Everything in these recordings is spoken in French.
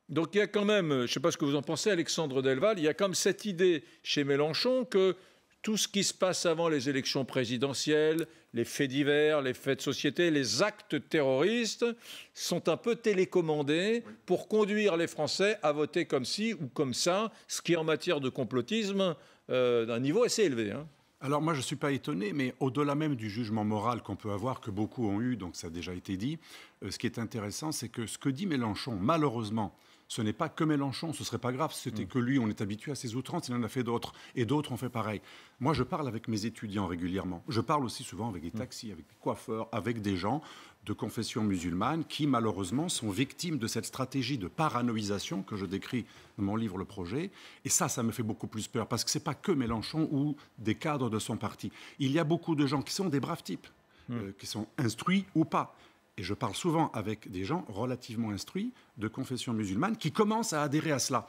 Donc il y a quand même, je ne sais pas ce que vous en pensez, Alexandre Delval, il y a quand même cette idée chez Mélenchon que tout ce qui se passe avant les élections présidentielles, les faits divers, les faits de société, les actes terroristes sont un peu télécommandés pour conduire les Français à voter comme ci ou comme ça, ce qui est en matière de complotisme d'un niveau assez élevé. Hein. Alors moi je ne suis pas étonné, mais au-delà même du jugement moral qu'on peut avoir, que beaucoup ont eu, donc ça a déjà été dit, ce qui est intéressant, c'est que ce que dit Mélenchon, malheureusement, ce n'est pas que Mélenchon, ce ne serait pas grave si c'était que lui, on est habitué à ses outrances, il en a fait d'autres, et d'autres ont fait pareil. Moi, je parle avec mes étudiants régulièrement, je parle aussi souvent avec des taxis, avec des coiffeurs, avec des gens de confession musulmane qui, malheureusement, sont victimes de cette stratégie de paranoïsation que je décris dans mon livre Le Projet, et ça me fait beaucoup plus peur, parce que ce n'est pas que Mélenchon ou des cadres de son parti. Il y a beaucoup de gens qui sont des braves types, qui sont instruits ou pas. Et je parle souvent avec des gens relativement instruits de confession musulmane qui commencent à adhérer à cela.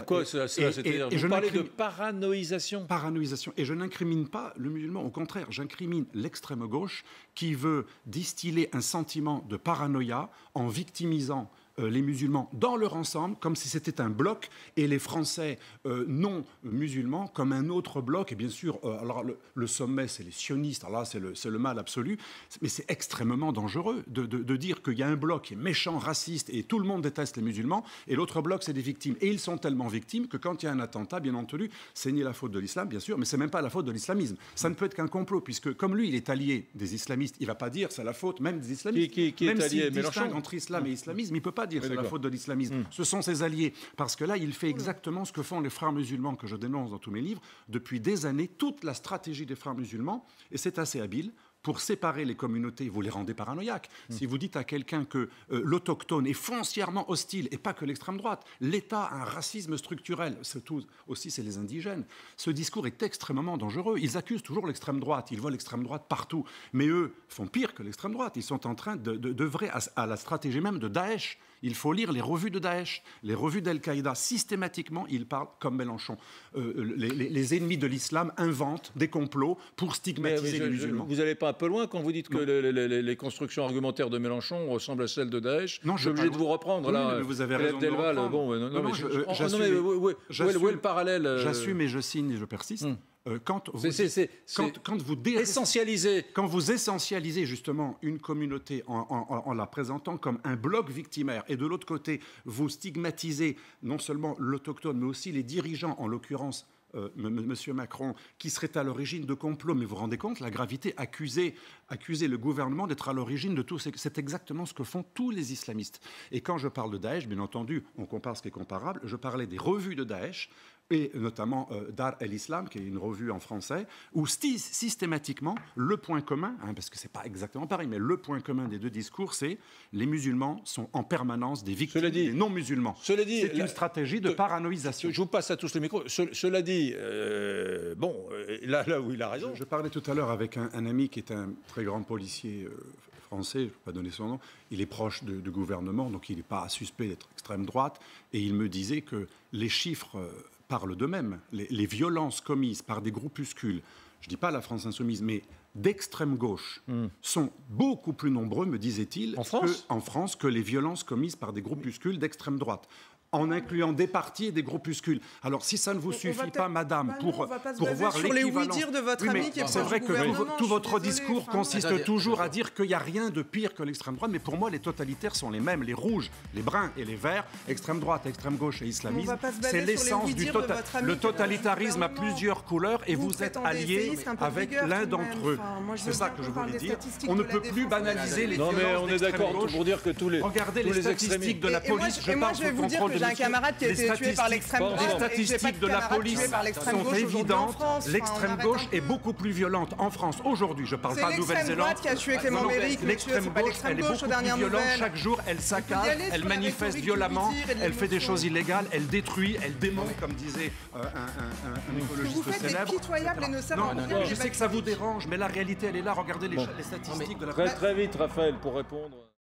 Quoi cela? C'est-à-dire, vous parlez de paranoïsation. Paranoïsation. Et je n'incrimine pas le musulman. Au contraire, j'incrimine l'extrême gauche qui veut distiller un sentiment de paranoïa en victimisant les musulmans dans leur ensemble, comme si c'était un bloc, et les Français non musulmans comme un autre bloc. Et bien sûr, alors le sommet, c'est les sionistes. Alors là, c'est le mal absolu. Mais c'est extrêmement dangereux de dire qu'il y a un bloc qui est méchant, raciste, et tout le monde déteste les musulmans, et l'autre bloc, c'est des victimes. Et ils sont tellement victimes que quand il y a un attentat, bien entendu, c'est ni la faute de l'islam, bien sûr, mais c'est même pas la faute de l'islamisme. Ça ne peut être qu'un complot, puisque comme lui, il est allié des islamistes, il ne va pas dire c'est la faute même des islamistes. Qui est même allié s'il distingue entre islam et islamisme, il ne peut pas dire c'est la faute de l'islamisme. Ce sont ses alliés. Parce que là, il fait exactement ce que font les frères musulmans que je dénonce dans tous mes livres. Depuis des années, toute la stratégie des frères musulmans, et c'est assez habile, pour séparer les communautés, vous les rendez paranoïaques. Si vous dites à quelqu'un que l'autochtone est foncièrement hostile, et pas que l'extrême droite, l'État a un racisme structurel, surtout aussi c'est les indigènes, ce discours est extrêmement dangereux. Ils accusent toujours l'extrême droite, ils voient l'extrême droite partout. Mais eux font pire que l'extrême droite, ils sont en train d'œuvrer à la stratégie même de Daesh. Il faut lire les revues de Daesh, les revues d'Al-Qaïda. Systématiquement, ils parlent comme Mélenchon. Les ennemis de l'islam inventent des complots pour stigmatiser les musulmans. Vous n'allez pas un peu loin quand vous dites que les constructions argumentaires de Mélenchon ressemblent à celles de Daesh? Non, je suis obligé de vous reprendre. Oui, là, mais vous avez raison Delval, de bon, j'assume. Où est le parallèle? J'assume et je signe et je persiste. Quand vous essentialisez justement une communauté en la présentant comme un bloc victimaire, et de l'autre côté, vous stigmatisez non seulement l'autochtone, mais aussi les dirigeants, en l'occurrence M. Macron, qui serait à l'origine de complots, mais vous vous rendez compte, la gravité, accuser le gouvernement d'être à l'origine de tout, c'est exactement ce que font tous les islamistes. Et quand je parle de Daesh, bien entendu, on compare ce qui est comparable, je parlais des revues de Daesh, et notamment Dar el-Islam, qui est une revue en français, où systématiquement, le point commun, parce que ce n'est pas exactement pareil, mais le point commun des deux discours, c'est les musulmans sont en permanance des victimes des non-musulmans. C'est une stratégie de paranoïsation. Je vous passe à tous les micros. Cela dit, là où il a raison. Je parlais tout à l'heure avec un ami qui est un très grand policier français, je ne vais pas donner son nom, il est proche du gouvernement, donc il n'est pas suspect d'être extrême droite, et il me disait que les chiffres parlent d'eux-mêmes. Les violences commises par des groupuscules, je ne dis pas la France insoumise, mais d'extrême gauche, sont beaucoup plus nombreux, me disait-il, en France que les violences commises par des groupuscules d'extrême droite, en incluant des partis et des groupuscules. Alors, si ça ne vous suffit pas, madame, pour voir sur les oui-dire de votre ami qui est c'est vrai que tout votre discours consiste toujours à dire qu'il n'y a rien de pire que l'extrême droite, mais pour moi, les totalitaires sont les mêmes, les rouges, les bruns et les verts, extrême droite, extrême gauche et islamisme. C'est l'essence du le totalitarisme a plusieurs couleurs et vous êtes alliés avec l'un d'entre eux. C'est ça que je voulais dire. On ne peut plus banaliser les violences d'extrême gauche. Non, mais on est d'accord pour dire que tous les Regardez les statistiques de la police, je parle sous contrôle de j'ai un camarade qui a été tué par l'extrême droite. Les statistiques de la police sont évidentes. L'extrême gauche est beaucoup plus violente en France aujourd'hui. Je ne parle pas de Nouvelle-Zélande. C'est l'extrême droite qui a tué Clément Méric. L'extrême gauche, elle est beaucoup plus violente. Chaque jour, elle saccage, elle manifeste violemment, elle fait des choses illégales, elle détruit, elle démonte, comme disait un écologiste célèbre. Vous faites pitoyable et ne savons pas. Je sais que ça vous dérange, mais la réalité, elle est là. Regardez les statistiques de la police. Très vite, Raphaël, pour répondre.